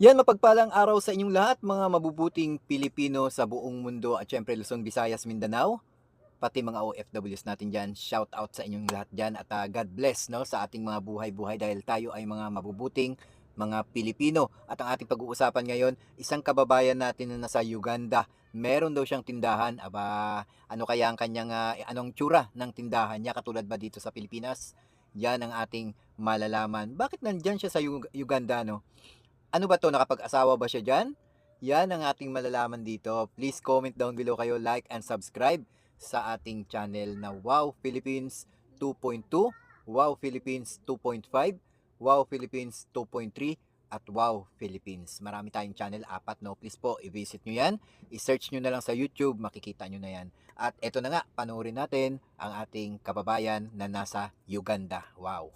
Yan, mapagpalang araw sa inyong lahat, mga mabubuting Pilipino sa buong mundo at syempre Luzon, Visayas, Mindanao, pati mga OFWs natin dyan. Shout out sa inyong lahat dyan at God bless no, sa ating mga buhay-buhay dahil tayo ay mga mabubuting mga Pilipino. At ang ating pag-uusapan ngayon, isang kababayan natin na nasa Uganda. Meron daw siyang tindahan. Aba, ano kaya ang kanyang, anong tsura ng tindahan niya katulad ba dito sa Pilipinas? Yan ang ating malalaman. Bakit nandyan siya sa Uganda, no? Ano ba 'to, nakapag-asawa ba siya diyan? Yan ang ating malalaman dito. Please comment down below kayo, like and subscribe sa ating channel na Wow Philippines 2.2, Wow Philippines 2.5, Wow Philippines 2.3 at Wow Philippines. Marami tayong channel, 4 no. Please po, i-visit nyo yan. I-search nyo na lang sa YouTube, makikita nyo na yan. At eto na nga, panoorin natin ang ating kababayan na nasa Uganda. Wow.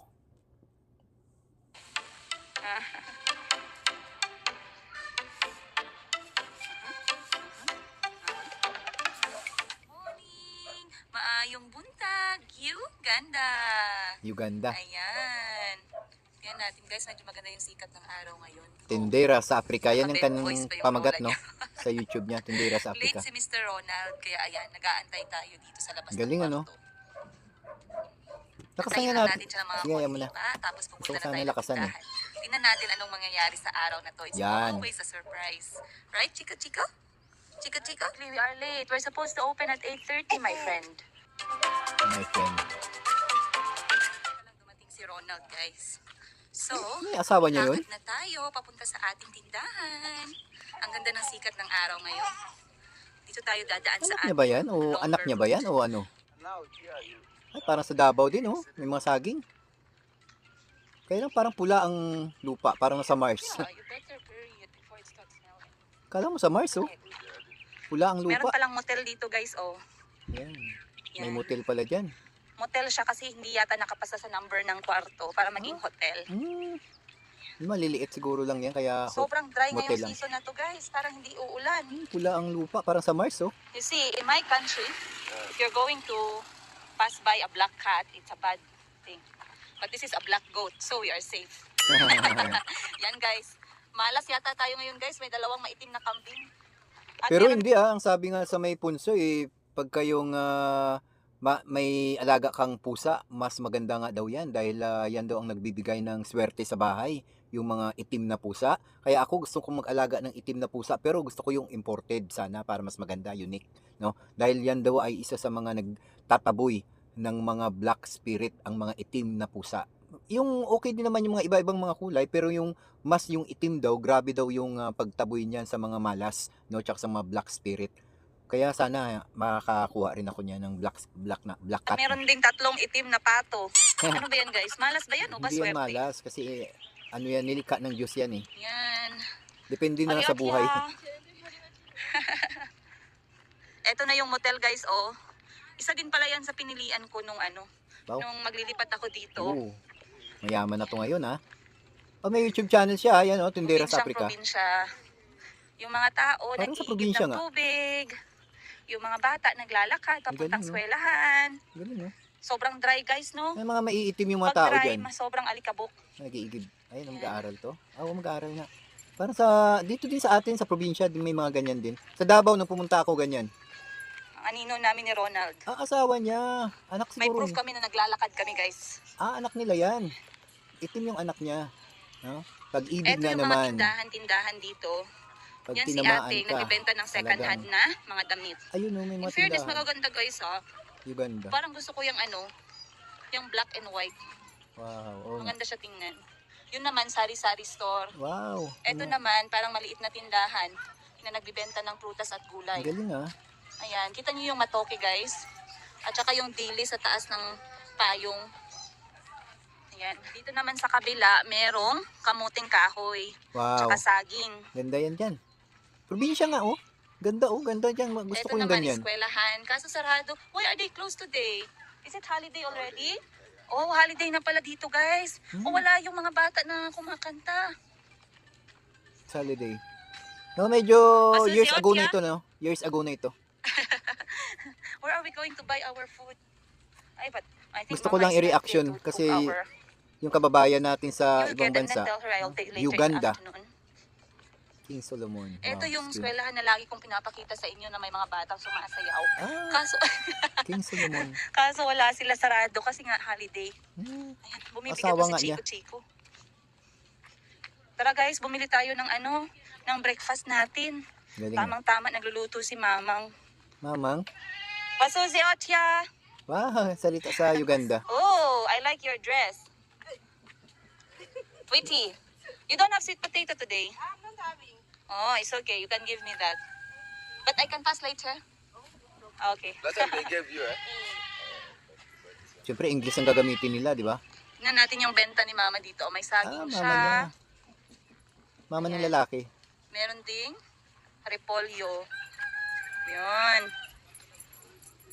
Morning! Maayong buntag! Uganda! Uganda. Ayan. Tingnan natin guys, medyo maganda yung sikat ng araw ngayon. Tindera sa Afrika. Yan yung Naka-bed voice kanyang ba yung pamagat, lola no? niya? Sa YouTube niya, Tindera sa Late Afrika. si Mr. Ronald, kaya ayan, nag-aantay tayo dito sa labas Galing, ng ano? kwarto. Lakasan Antayin nga lang natin. natin siya ng mga Sige, ayaw mo konti na. pa, tapos Gusto pupunta ko na sana tayo ng lakasan, eh. tindahan. Tingnan natin anong mangyayari sa araw na to. It's Yan. always a surprise. Right, Chico Chico? Chico Chico? We are late. We're supposed to open at 8:30, my friend. My friend. Lang dumating si Ronald, guys. So, May asawa niya yun? lakad na tayo papunta sa ating tindahan. Ang ganda ng sikat ng araw ngayon. Dito tayo dadaan sa Anak niya ba yan? O longer anak niya ba yan? O ano? Ay, parang sa Davao din, oh. May mga saging. Kaya lang parang pula ang lupa. Parang nasa Mars. Yeah, you better bury it before it starts smelling. Kala mo sa Mars, oh. Pula ang Meron lupa. palang motel dito, guys, oh. Yan. May Yan. motel pala dyan. Motel siya kasi hindi yata nakapasa sa number ng kwarto para maging hotel. Maliliit siguro lang yan. Kaya Sobrang dry motel ngayong lang. season na to, guys. Parang hindi uulan. Pula ang lupa. Parang sa Mars, oh. You see, in my country, if you're going to pass by a black cat, it's a bad thing. But this is a black goat, so we are safe. Yan, guys. Malas yata tayo ngayon, guys. May dalawang maitim na kambing. At Pero meron- hindi ang sabi nga sa may punso pag kayong may alaga kang pusa, mas maganda nga daw yan dahil yan daw ang nagbibigay ng swerte sa bahay, yung mga itim na pusa. Kaya ako gusto kong mag-alaga ng itim na pusa pero gusto ko yung imported sana para mas maganda, unique, no? Dahil yan daw ay isa sa mga nagtataboy ng mga black spirit ang mga itim na pusa. Yung okay din naman yung mga iba-ibang mga kulay pero yung yung itim daw, grabe daw yung pagtaboy niyan sa mga malas, no, tsaka sa mga black spirit. Kaya sana makakakuha rin ako niya ng black At cat. meron ding tatlong itim na pato. Ano ba yan, guys? Malas ba yan o ba Hindi yan swerte? malas kasi ano yan, nilikha ng Diyos yan eh. Yan. Depende na lang sa buhay. Ito na yung motel, guys, oh. Isa din pala yan sa pinilian ko nung Wow. nung maglilipat ako dito. Oo. Mayaman na to ngayon ha. Oh, may YouTube channel siya, yan oh, Tindera sa Afrika. Probinsya. Yung mga tao Parang sa nag-iigib probinsya ng nga. tubig. Yung mga bata naglalakad papuntang Galing, no? eskwelahan. Galing no. Sobrang dry, guys, no? May mga maiitim yung mga Pag tao dry, dyan. sobrang alikabok. Nag-iigib. Ayun, Yan. mag-aaral to. Oo, mag-aaral nga. Parang dito din sa atin, sa probinsya, din may mga ganyan din. Sa Davao, nung pumunta ako, ganyan. Ang anino namin ni Ronald. Asawa niya. Anak May siguro. proof kami na naglalakad kami, guys. Anak nila yan. Itim yung anak niya. No? Pag-ibig Ito na yung mga naman. tindahan dito. Pag Yan si tinamaan ate, ka, nagbibenta ng second talagang- hand na mga damit. Ayun no, may In mga fairness, tindahan. magaganda, guys, ha? Uganda. Parang gusto ko yung yung black and white. Wow. Oo nga. Maganda siya tingnan. Yun naman, sari-sari store. Wow. Ito naman, parang maliit na tindahan na nagbibenta ng prutas at Ang gulay. galing ah. Ayan, kita niyo yung matoke, guys. At saka yung dili sa taas ng payong. Ayan. Dito naman sa kabila, merong kamuting kahoy. Wow. Tsaka saging. Ganda yan dyan. Probinsya nga oh. Ganda oh, ganda dyan. Gusto Ito ko yung naman, ganyan. eskwelahan. Kaso sarado. Why are they closed today? Is it holiday already? Oh, holiday na pala dito, guys. Oh, wala yung mga bata na kumakanta. Holiday. No, medyo Masusyot years ago na yan? ito, no? Years ago na ito. Where are we going to buy our food? Ay, but I think Gusto ko Mama lang is i-reaction ready to kasi cook our- Yung kababayan natin sa You'll ibang get it and bansa, then tell her I'll take later in the Uganda. afternoon. King Solomon. Ito Wow, yung that's good. eskwelahan na lagi kong pinapakita sa inyo na may mga batang sumasayaw. Ah, Kaso, King Solomon. kaso wala sila sarado kasi nga holiday. Hmm, Ayan, bumibili asawa to nga si niya. Chico. Tara guys, bumili tayo ng ng breakfast natin. Galing. Tamang-tama, nagluluto si Mamang. Mamang. Pasusi Otya! Wow, salita sa Uganda. Oh, I like your dress. Witty, you don't have sweet potato today? I'm not having. Oh, it's okay. You can give me that. But I can pass later. Okay. That's what they gave you, eh? Siyempre, English ang gagamitin nila, di ba? Tingnan natin yung benta ni Mama dito. May saging Mama siya. niya. Mama ng lalaki. Meron ding repolyo. Yun.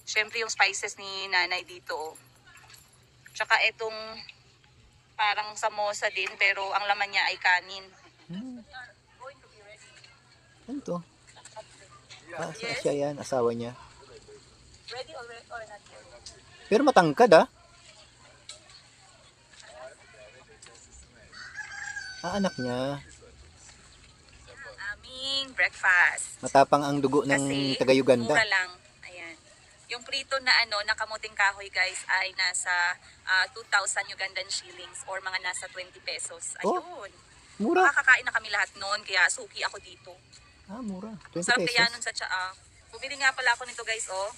Siyempre yung spices ni nanay dito. Oh. Tsaka itong parang samosa din pero ang laman niya ay kanin. Hmm. Ano to? Ah, siya yan, asawa niya. Ready or not yet? Pero matangkad ah. Anak niya. Aming breakfast. Matapang ang dugo ng Kasi taga-Uganda. mura lang. Ayan. Yung prito na na kamuting kahoy guys ay nasa 2,000 Ugandan shillings or mga nasa 20 pesos. Oh. Ayun. Mura. Makakakain na kami lahat noon kaya suki ako dito. Ah, mura. 20 Sarap kaya pesos. nun sa tsaa. Bumili nga pala ako nito guys, oh.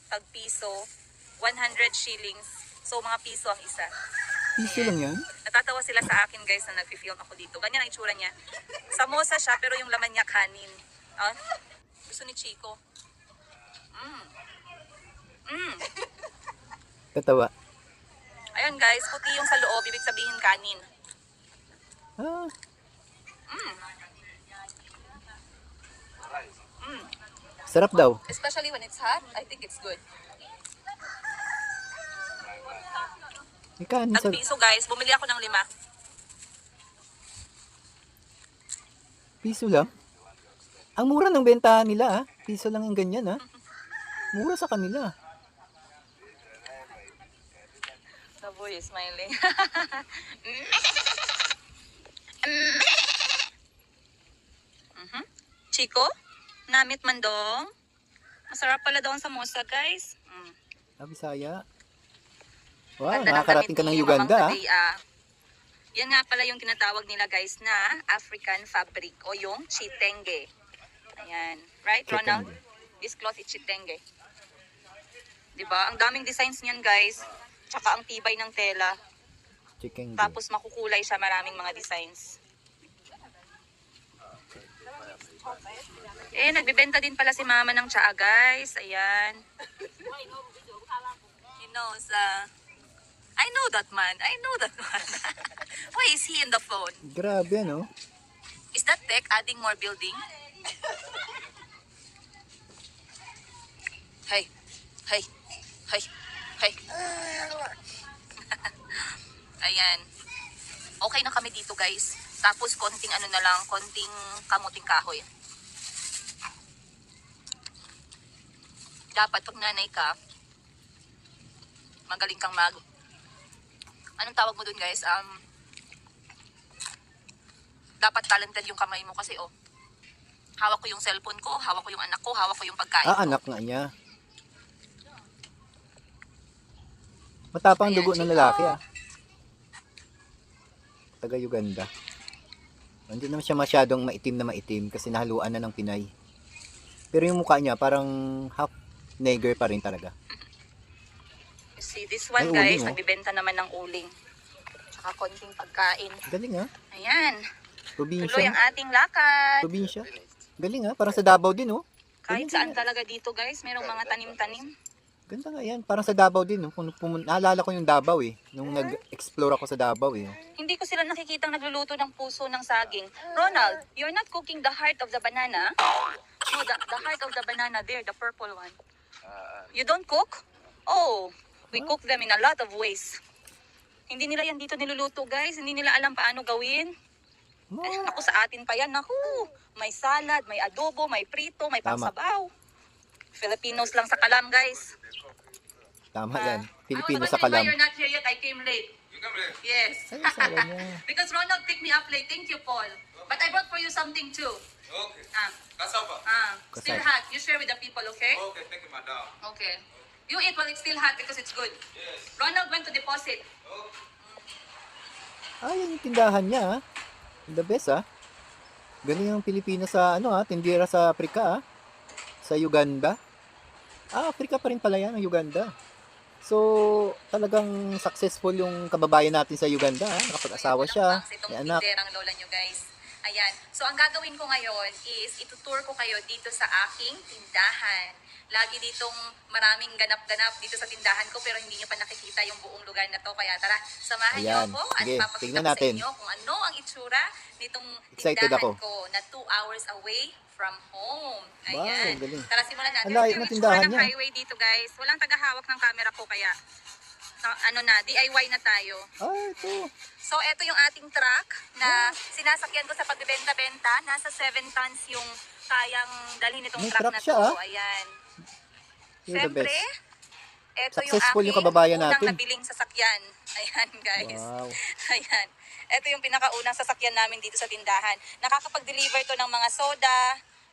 Tag piso, 100 shillings. So mga piso ang isa. Piso lang yan? Natatawa sila sa akin guys na nag-film ako dito. Ganyan ang itsura niya. Samosa siya pero yung laman niya kanin. Ah, gusto ni Chico. Katawa. Ayun guys, puti yung sa loob, ibig sabihin kanin. Ah, sarap daw. Especially when it's hot, I think it's good. May kanin sa... Tag piso guys, bumili ako ng 5. Piso lang? Ang mura ng bentahan nila ah. Piso lang yung ganyan ah. Mura sa kanila. The boy is smiling. Chico, namit man dong. Masarap pala daw ang samosa, guys. Ah, Bisaya. Wow, Ganda ng nakakarating ka damit ng ni Uganda Mamang ah. Taday, Yan nga pala yung tinatawag nila, guys, na African fabric o yung chitenge. Ayan. Right, Ronald? Chitenge. This cloth is chitenge. Diba? Ang daming designs niyan, guys. Tsaka ang tibay ng tela. Chicken. Tapos makukulay siya, maraming mga designs. Nagbebenta din pala si Mama ng tsaa, guys. Ayan. He knows, I know that man. I know that man. Why is he in the phone? Grabe ano? Is that tech adding more building? Hey. Hey. Hey. Hey. Ayan. Okay na kami dito, guys. Tapos konting na lang, konting kamuting kahoy. Dapat pag nanay ka, magaling kang anong tawag mo dun, guys? Dapat talented yung kamay mo kasi, hawak ko yung cellphone ko, hawak ko yung anak ko, hawak ko yung pagkain Ah, ko. anak nga niya. Matapang Ayan, dugo ng Chico. lalaki ah. Taga Uganda. Hindi naman siya masyadong maitim kasi nahaluan na ng Pinay. Pero yung mukha niya parang half Neger pa rin talaga. You see, this one, May guys, uling, nagbibenta naman ng uling. Tsaka konting pagkain. Galing ah. Ayan. Tuloy Probinsya. ang ating lakad. Probinsya. Galing ah. Parang sa Davao din oh. Kahit saan talaga dito, guys, merong mga tanim-tanim. Ganda nga yan. Parang sa Davao din oh. Naalala ko yung Davao eh. Nung nag-explore ako sa Davao eh. Hindi ko sila nakikitang nagluluto ng puso ng saging. Ronald, you're not cooking the heart of the banana? No, the heart of the banana there, the purple one. You don't cook? Oh, we cook them in a lot of ways. Hindi nila yan dito niluluto, guys. Hindi nila alam paano gawin. Ako sa atin pa yan. Naku, may salad, may adobo, may prito, may Tama. pangsabaw. Filipinos lang sa kalam, guys. Tama yan. I Pilipino was sa wondering why kalam. you're not here yet. I came late. You come here. Yes. Ay, asawa niya. Because Ronald picked me up late. Thank you, Paul. But I brought for you something too. Okay. Ah, Cassava. still Kasama. hot. You share with the people, okay? Okay, thank you, madam. Okay. You eat while it's still hot because it's good. Yes. Ronald went to deposit. Okay. Yan yung tindahan niya, ah. The best, ah. Galing ang Pilipino sa, tindera sa Afrika, ah. Sa Uganda. Afrika pa rin pala yan, ang Uganda. So, talagang successful yung kababayan natin sa Uganda, ah. Nakapag-asawa siya, Itong may anak. tinderang lola nyo, guys. Ayan. So, ang gagawin ko ngayon is itutour ko kayo dito sa aking tindahan. Lagi ditong maraming ganap-ganap dito sa tindahan ko pero hindi nyo pa nakikita yung buong lugar na to. Kaya tara, samahan nyo Ayan. ako at Sige, papakita tignan ko sa natin. inyo kung ano ang itsura nitong Excited tindahan ako. ko na 2 hours away from home. Wow, Ayan. galing. Tara, simulan natin. Ang layo Ito ng yung itsura tindahan ng niya. highway dito, guys. Walang tagahawak ng camera ko kaya DIY na tayo. Ito. So, ito yung ating truck na sinasakyan ko sa pagbebenta-benta. Nasa 7 tons yung kayang dalhin itong May truck truck na siya, to. ah. Ayan. You're the Siyempre, best. ito Successful yung yung aking kababayan unang natin. nabiling sasakyan. Ayan, guys. Wow. Ayan. Ito yung pinakaunang sasakyan namin dito sa tindahan. Nakakapag-deliver to ng mga soda,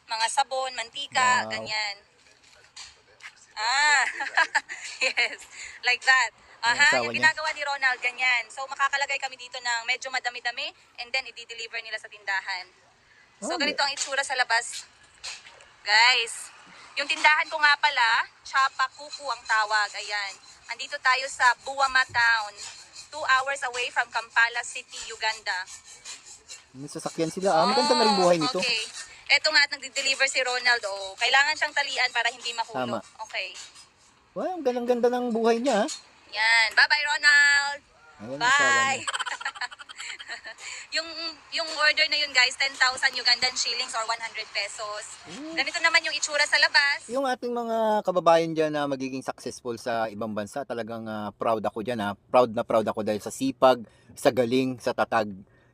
mga sabon, mantika, Wow. ganyan. Yes. Like that. Yung asawa Yung niya. ginagawa ni Ronald, ganyan. So, makakalagay kami dito ng medyo madami-dami and then i-deliver nila sa tindahan. So, Okay. ganito ang itsura sa labas. Guys, yung tindahan ko nga pala, Chapa Kuku ang tawag. Ayan. Andito tayo sa Buama Town. 2 hours away from Kampala City, Uganda. May sasakyan sila. Maganda na rin buhay nito. Okay. Eto nga at nagde-deliver si Ronald. Oh. Kailangan siyang talian para hindi mahulog. Tama. Okay. Wow, ang ganda ng buhay niya, ah. Yan. Bye-bye, Ronald. Ayan, asawa Bye. niya. yung order na yun, guys, 10,000 Ugandan shillings or 100 pesos. Ganito naman yung itsura sa labas. Yung ating mga kababayan dyan na magiging successful sa ibang bansa, talagang proud ako dyan. Proud na proud ako dahil sa sipag, sa galing, sa tatag,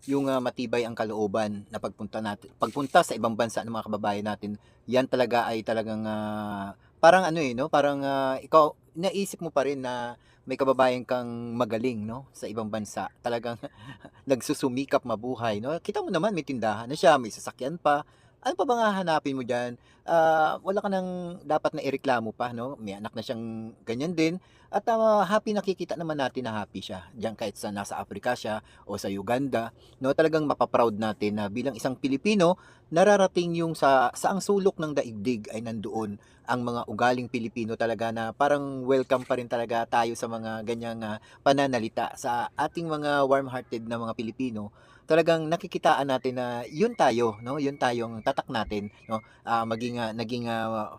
yung matibay ang kalooban na pagpunta sa ibang bansa ng mga kababayan natin. Yan talaga ay talagang parang parang ikaw naisip mo pa rin na may kababayan kang magaling, no, sa ibang bansa. Talagang nagsusumikap mabuhay, no. Kita mo naman may tindahan na siya, may sasakyan pa. Ano pa bang hahanapin mo diyan? Wala ka nang dapat na ireklamo pa, no. May anak na siyang ganyan din at happy, nakikita naman natin na happy siya. Diyan kahit sa nasa Africa siya o sa Uganda, no, talagang mapaproud natin na bilang isang Pilipino nararating yung sa saang sulok ng daigdig ay nandoon ang mga ugaling Pilipino talaga na parang welcome pa rin talaga tayo sa mga ganyang pananalita sa ating mga warm-hearted na mga Pilipino. Talagang nakikitaan natin na yun tayo, no? Yun tayong tatak natin, no? Naging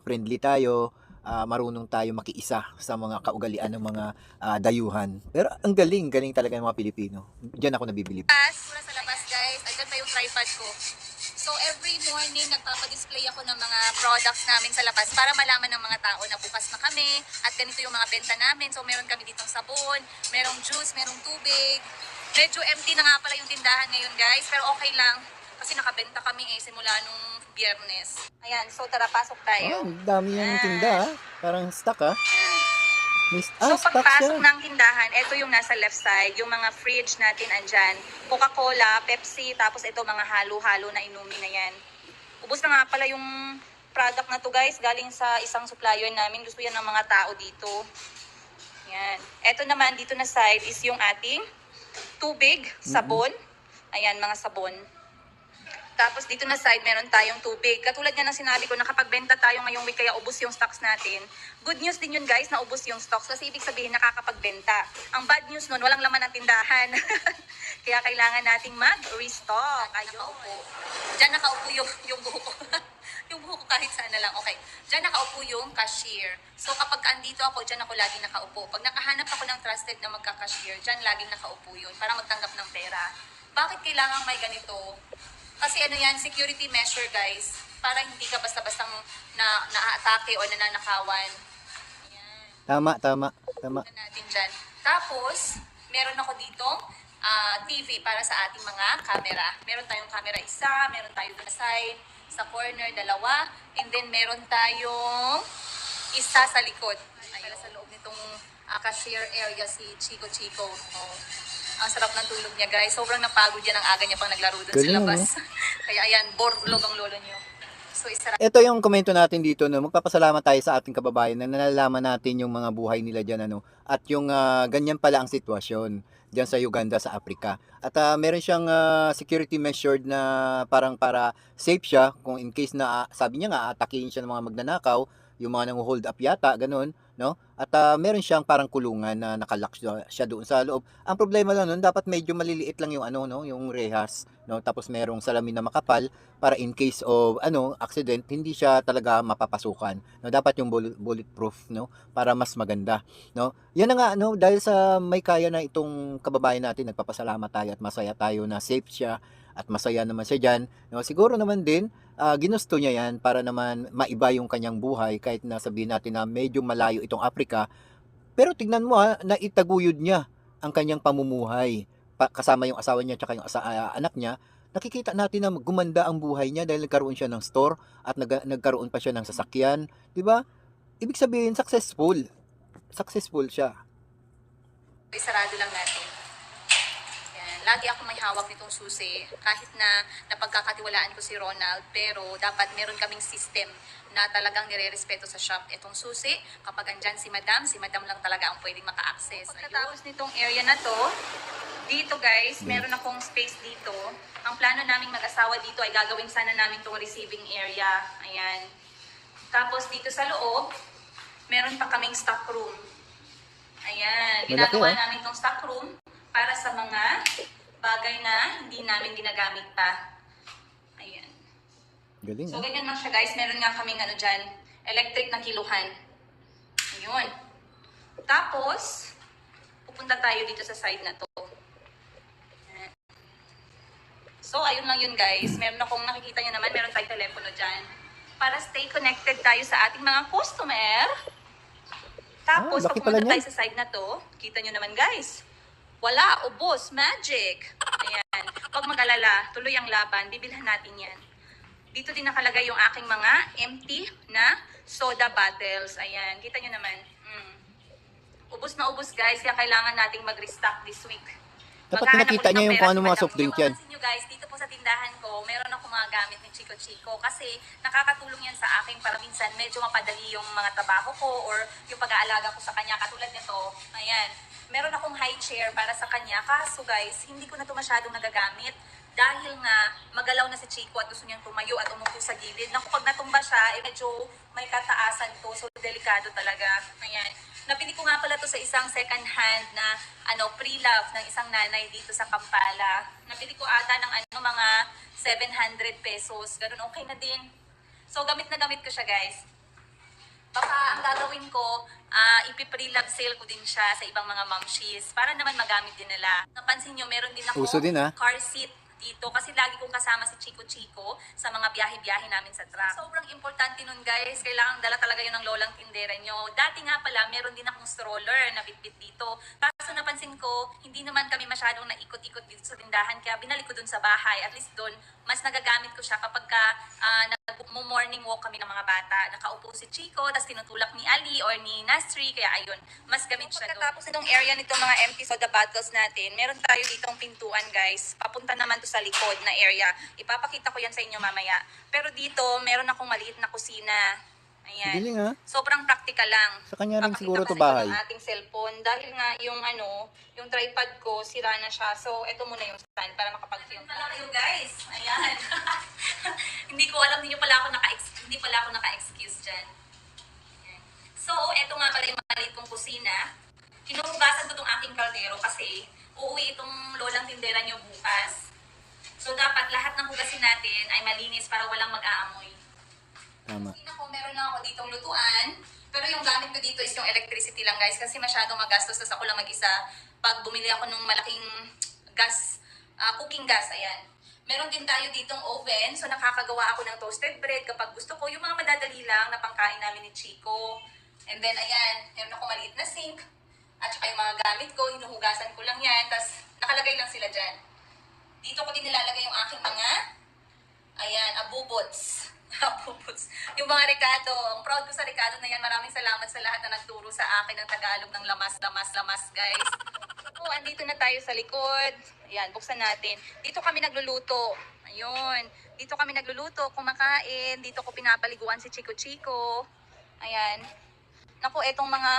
friendly tayo, marunong tayo makiisa sa mga kaugalian ng mga dayuhan. Pero ang galing talaga ng mga Pilipino. Diyan ako nabibilib. Mura sa labas, guys. Andyan pa yung tripod ko. So, every morning, nagpapadisplay ako ng mga products namin sa labas para malaman ng mga tao na bukas na kami at ganito yung mga benta namin. So, meron kami ditong sabon, merong juice, merong tubig. Medyo empty na nga pala yung tindahan ngayon, guys. Pero okay lang kasi nakabenta kami simula nung Biyernes. Ayan, so tara, pasok tayo. Ang dami yung tinda, ah. Parang stock, ah. So, Stock pagpasok siya. ng tindahan, ito yung nasa left side, yung mga fridge natin andyan. Coca-Cola, Pepsi, tapos ito mga halo-halo na inumin na yan. Ubus na nga pala yung product na to, guys, galing sa isang supplier namin. Gusto yan ng mga tao dito. Yan. Ito naman, dito na side is yung ating tubig, sabon. Ayan, mga sabon. Tapos dito na side, meron tayong tubig. Katulad nga ng sinabi ko, nakapagbenta tayo ngayong week kaya ubos yung stocks natin. Good news din yun, guys, na ubos yung stocks kasi ibig sabihin nakakapagbenta. Ang bad news nun, walang laman ng tindahan. Kaya kailangan nating mag-restock. Ayun po. Diyan nakaupo yung buho ko. Yung buho ko kahit saan na lang. Okay. Diyan nakaupo yung cashier. So kapag andito ako, diyan ako lagi nakaupo. Pag nakahanap ako ng trusted na magka-cashier, diyan laging nakaupo yun para magtanggap ng pera. Bakit kailangan may ganito? Kasi ano yan, security measure, guys. Para hindi ka basta-basta na-atake o nananakawan. Ayan. Tama. Natin dyan. Tapos, meron ako ditong TV para sa ating mga camera. Meron tayong camera isa, meron tayong sa side, sa corner, dalawa. And then, meron tayong isa sa likod. Ay, sa loob nitong cashier area si Chico. Oh. Ang sarap ng tulog niya, guys. Sobrang napagod yan ang aga niya pang naglaro doon sa Galing, labas. Kaya ayan, borlog ang lolo niyo. So, isa Ito yung komento natin dito, no. Magpapasalamat tayo sa ating kababayan na nalalaman natin yung mga buhay nila diyan, ano. At yung ganyan pala ang sitwasyon diyan sa Uganda, sa Africa. At meron siyang security measure na parang para safe siya kung in case na sabi niya nga atakihin siya ng mga magnanakaw, yung mga nang hold up yata, ganun, no? At meron siyang parang kulungan na nakalock siya doon sa loob. Ang problema lang nun, dapat medyo maliliit lang yung ano, no, yung rehas, no? Tapos merong salamin na makapal para in case of accident, hindi siya talaga mapapasukan, no? Dapat yung bulletproof, no, para mas maganda, no. Yan na nga, no, dahil sa may kaya na itong kababayan natin, nagpapasalamat tayo at masaya tayo na safe siya at masaya naman siya diyan, no. Siguro naman din ginusto niya yan para naman maiba yung kanyang buhay, kahit na sabihin natin na medyo malayo itong Africa, pero tignan mo na itaguyod niya ang kanyang pamumuhay. Kasama yung asawa niya at yung anak niya, nakikita natin na gumanda ang buhay niya dahil nagkaroon siya ng store at nagkaroon pa siya ng sasakyan, 'di ba? Ibig sabihin successful. Successful siya. isarado lang natin. Yan. Lagi ako may hawak nitong susi. Kahit na napagkakatiwalaan ko si Ronald, pero dapat meron kaming system na talagang nire-respeto sa shop. Itong susi, kapag andyan si Madam lang talaga ang pwedeng maka-access. Pagkatapos nitong area na to, dito guys, meron akong space dito. Ang plano naming mag-asawa dito ay gagawin sana namin itong receiving area. Ayan. Tapos dito sa loob, meron pa kaming stock room. Ayan. Malaki, Ginagawa namin itong stock room para sa mga bagay na hindi namin ginagamit pa. Ayan. Galing. So, ganyan lang siya guys. Meron nga kaming dyan, electric na kiluhan. Ayun. Tapos, pupunta tayo dito sa side na to. So, ayun lang yun guys. Meron akong nakikita nyo naman, meron tayong telepono dyan. Para stay connected tayo sa ating mga customer. Tapos, laki pag pala pumunta niyan. tayo sa side na to, kita nyo naman guys. Wala, ubos, magic. Ayan. Huwag mag-alala, tuloy ang laban, bibilhan natin yan. Dito din nakalagay yung aking mga empty na soda bottles. Ayan, kita nyo naman. Ubos na ubos guys, kaya kailangan nating mag-restock this week. Dapat Maghahanap pinakita ulit niya ng yung pera kung si ano mga Madam. soft drink Yung yan. mapansin nyo guys, dito po sa tindahan ko, meron ako mga gamit ni Chico Chico kasi nakakatulong yan sa akin para minsan medyo mapadali yung mga trabaho ko or yung pag-aalaga ko sa kanya. Katulad nito, ayan, meron akong high chair para sa kanya. Kaso guys, hindi ko na ito masyadong nagagamit dahil nga magalaw na si Chico at gusto niyang tumayo at umupo sa gilid. Naku, pag natumba siya, medyo may kataasan to. So, delikado talaga. Ayan. Nabili ko nga pala to sa isang second hand na pre-love ng isang nanay dito sa Kampala. Nabili ko ata ng mga 700 pesos. Ganun, okay na din. So, gamit na gamit ko siya, guys. Baka ang gagawin ko, ipi-pre-love sale ko din siya sa ibang mga momshies para naman magamit din nila. Napansin nyo, meron din ako Uso din, car seat dito kasi lagi kong kasama si Chico Chico sa mga biyahe-biyahe namin sa truck. Sobrang importante nun guys, kailangan dala talaga yun ng lolang tindera nyo. Dati nga pala, meron din akong stroller na bitbit dito. Kaso napansin ko, hindi naman kami masyadong naikot-ikot dito sa tindahan kaya binalik ko dun sa bahay. At least dun, mas nagagamit ko siya kapag nag-morning walk kami ng mga bata. Nakaupo si Chico, tapos tinutulak ni Ali or ni Nasri, kaya ayun, mas gamit siya doon. Pagkatapos itong area nito mga empty soda bottles natin, meron tayo ditong pintuan guys. Papunta naman to sa likod na area. Ipapakita ko yan sa inyo mamaya. Pero dito, meron akong maliit na kusina. Ayan. Galing Sobrang practical lang. Sa kanya rin Papakita siguro ko to sa inyo bahay. ng ating cellphone. Dahil nga yung tripod ko, sira na siya. So, ito muna yung stand para makapag-film. Pala kayo guys. Ayan. Hindi ko alam, hindi pala ako naka-excuse dyan. Ayan. So, ito nga pala yung maliit kong kusina. Hinuhugasan ko itong aking kaldero kasi uuwi itong lolang tindera nyo bukas. So, dapat lahat ng hugasin natin ay malinis para walang mag-aamoy. Tama. Meron na ako ditong lutuan. Pero yung gamit ko dito is yung electricity lang guys kasi masyadong magastos. Tapos ako lang mag-isa pag bumili ako ng malaking gas, cooking gas. Ayan. Meron din tayo ditong oven. So nakakagawa ako ng toasted bread kapag gusto ko. Yung mga madadali lang na pangkain namin ni Chico. And then ayan, meron ako maliit na sink. At saka yung mga gamit ko, hinuhugasan ko lang yan. Tapos nakalagay lang sila dyan. Dito ko din nilalagay yung aking mga, abubots. Abubots. Yung mga Ricardo. Ang proud ko sa Ricardo na yan. Maraming salamat sa lahat na nagturo sa akin ng Tagalog ng lamas, guys. andito na tayo sa likod. Ayan, buksan natin. Dito kami nagluluto. Ayun. Dito kami nagluluto, kumakain. Dito ko pinapaliguan si Chico Chico. Ayan. Naku, etong mga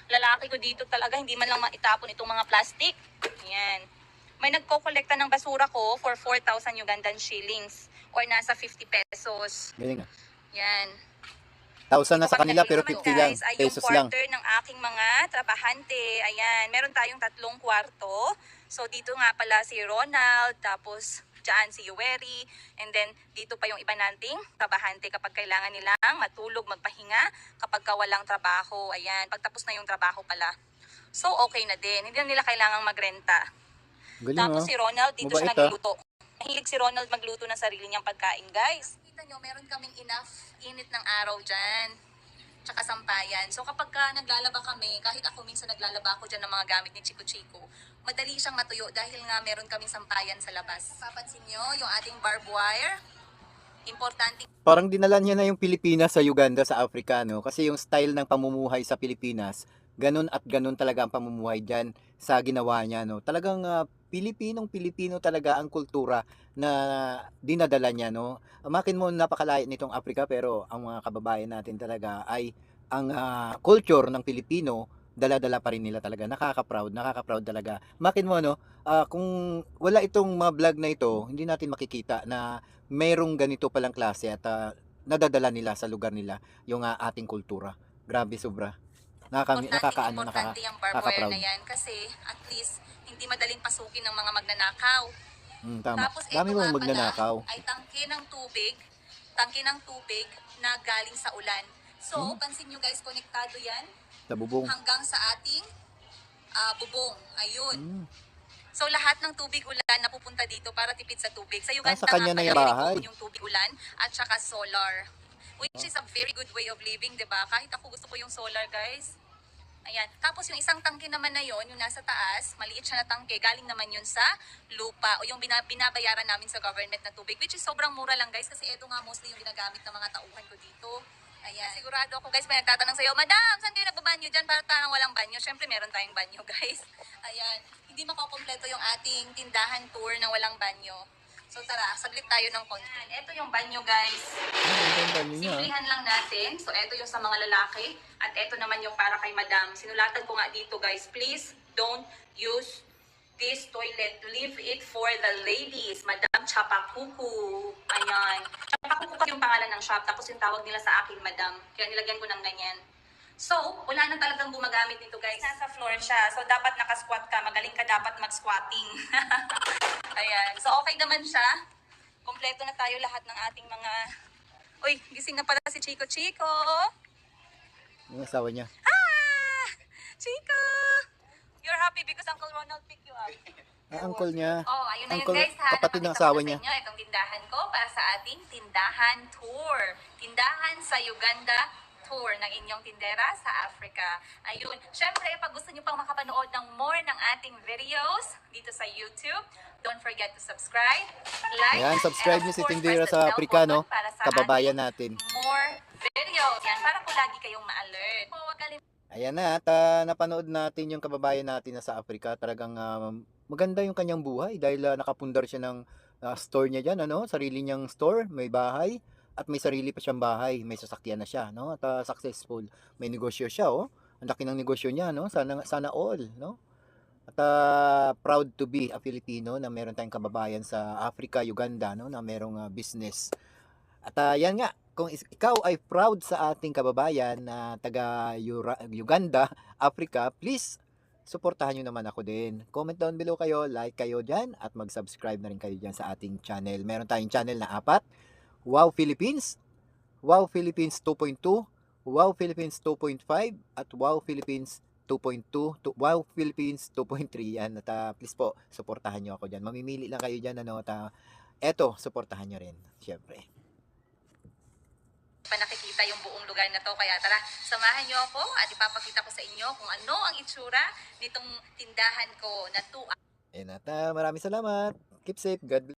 lalaki ko dito talaga, hindi man lang maitapon itong mga plastic. Ayan. May nagko-kolekta ng basura ko for 4,000 Ugandan shillings or nasa 50 pesos. Galing ah. Yan. 1,000 na sa kanila pero Naman, 50 lang. guys, ay Pesos yung lang. quarter ng aking mga trabahante. Ayan, meron tayong 3 kwarto. So dito nga pala si Ronald, tapos dyan si Yueri, and then dito pa yung iba nating trabahante kapag kailangan nilang matulog, magpahinga, kapag walang trabaho. Ayan, pagtapos na yung trabaho pala. So okay na din, hindi na nila kailangang magrenta. Galing Tapos ah. si Ronald, dito siya Mabait, ah. nagluluto. Mahilig si Ronald magluto ng sarili niyang pagkain, guys. Kita nyo, meron kaming enough init ng araw dyan. Tsaka sampayan. So kapag naglalaba kami, kahit ako minsan naglalaba ako dyan ng mga gamit ni Chico Chico, madali siyang matuyo dahil nga meron kaming sampayan sa labas. Papansin nyo, yung ating barbed wire, importante. Parang dinala niya na yung Pilipinas sa Uganda, sa Africa, no? Kasi yung style ng pamumuhay sa Pilipinas, ganun at ganun talaga ang pamumuhay dyan sa ginawa niya, no? Talagang Pilipinong-Pilipino talaga ang kultura na dinadala niya, no? Makin mo napakalayo nitong Africa, pero ang mga kababayan natin talaga ay ang culture ng Pilipino, dala-dala pa rin nila talaga. Nakaka-proud talaga. Makin mo, no? Kung wala itong mga vlog na ito, hindi natin makikita na merong ganito palang klase at nadadala nila sa lugar nila yung ating kultura. Grabe, sobra. Importante yung barbed wire Nakaka-proud. na yan kasi at least hindi madaling pasukin ng mga magnanakaw. Tama. Tapos Dami ito mong nga magnanakaw. pala ay tangke ng tubig na galing sa ulan. So, pansin nyo guys, konektado yan Sa bubong. hanggang sa ating bubong. Ayun. Mm. So, lahat ng tubig ulan napupunta dito para tipid sa tubig. Sa Uganda Sa kanya na yung bahay. yung tubig ulan at saka solar. Which is a very good way of living, di ba? Kahit ako gusto ko yung solar, guys. Ayan. Tapos yung isang tangke naman na yon, yung nasa taas, maliit siya na tangke, galing naman yun sa lupa o yung binabayaran namin sa government na tubig, which is sobrang mura lang guys kasi ito nga mostly yung ginagamit ng mga tauhan ko dito. Ayan. Sigurado ako guys, may nagtatanong sa'yo, Madam, saan kayo nagbabanyo dyan? Para parang walang banyo. Syempre meron tayong banyo guys. Ayan. Hindi makukompleto yung ating tindahan tour na walang banyo. So tara, saglit tayo ng konti. Ito yung banyo guys. Simplihan lang natin. So, eto yung sa mga lalaki. At eto naman yung para kay madam. Sinulatan ko nga dito, guys. Please don't use this toilet. Leave it for the ladies. Madam Chapakuku. Ayan. Chapakuku kasi yung pangalan ng shop. Tapos yung tawag nila sa akin, madam. Kaya nilagyan ko ng ganyan. So, wala na talagang gumagamit nito, guys. Nasa floor siya. So, dapat nakasquat ka. Magaling ka dapat mag-squatting. Ayan. So, okay naman siya. Kompleto na tayo lahat ng ating mga... Uy, gising na pala si Chico Chico. Yung asawa niya. Ah! Chico! You're happy because Uncle Ronald picked you up. Uncle niya. Oh, ayun na yun Uncle, guys ha. kapatid ng Napakita ko asawa na sa niya. inyo itong tindahan ko para sa ating tindahan tour. Tindahan sa Uganda tour ng inyong tindera sa Africa. Ayun. Syempre, pag gusto niyo pang makapanood ng more ng ating videos dito sa YouTube, don't forget to subscribe, like, Ayan, subscribe and niyo si of course, Tindera press the sa bell Africa, no? button para sa Kababayan ating natin. more videos. Yan, para po lagi kayong ma-alert. Huwag kalimutan. Ayan na, at napanood natin yung kababayan natin na sa Africa. Talagang maganda yung kanyang buhay dahil nakapundar siya ng store niya dyan, ano? Sarili niyang store, may bahay, at may sarili pa siyang bahay, may sasakyan na siya, no? At successful. May negosyo siya, oh. Ang laki ng negosyo niya, no? Sana all, no? At proud to be a Filipino na meron tayong kababayan sa Africa, Uganda, no? Na merong business. At yan nga, kung ikaw ay proud sa ating kababayan na taga Uganda, Africa, please suportahan nyo naman ako din. Comment down below kayo, like kayo dyan, at mag-subscribe na rin kayo dyan sa ating channel. Meron tayong channel na 4. Wow Philippines, Wow Philippines 2.2, Wow Philippines 2.5, at Wow Philippines 2.2, Wow Philippines 2.3. Yan, at please po, suportahan nyo ako dyan. Mamimili lang kayo dyan, ano, at eto, suportahan nyo rin, syempre. Pa nakikita yung buong lugar na to, kaya tara, samahan niyo ako at ipapakita ko sa inyo kung ano ang itsura nitong tindahan ko na 2. Ayan, at maraming salamat. Keep safe. God bless.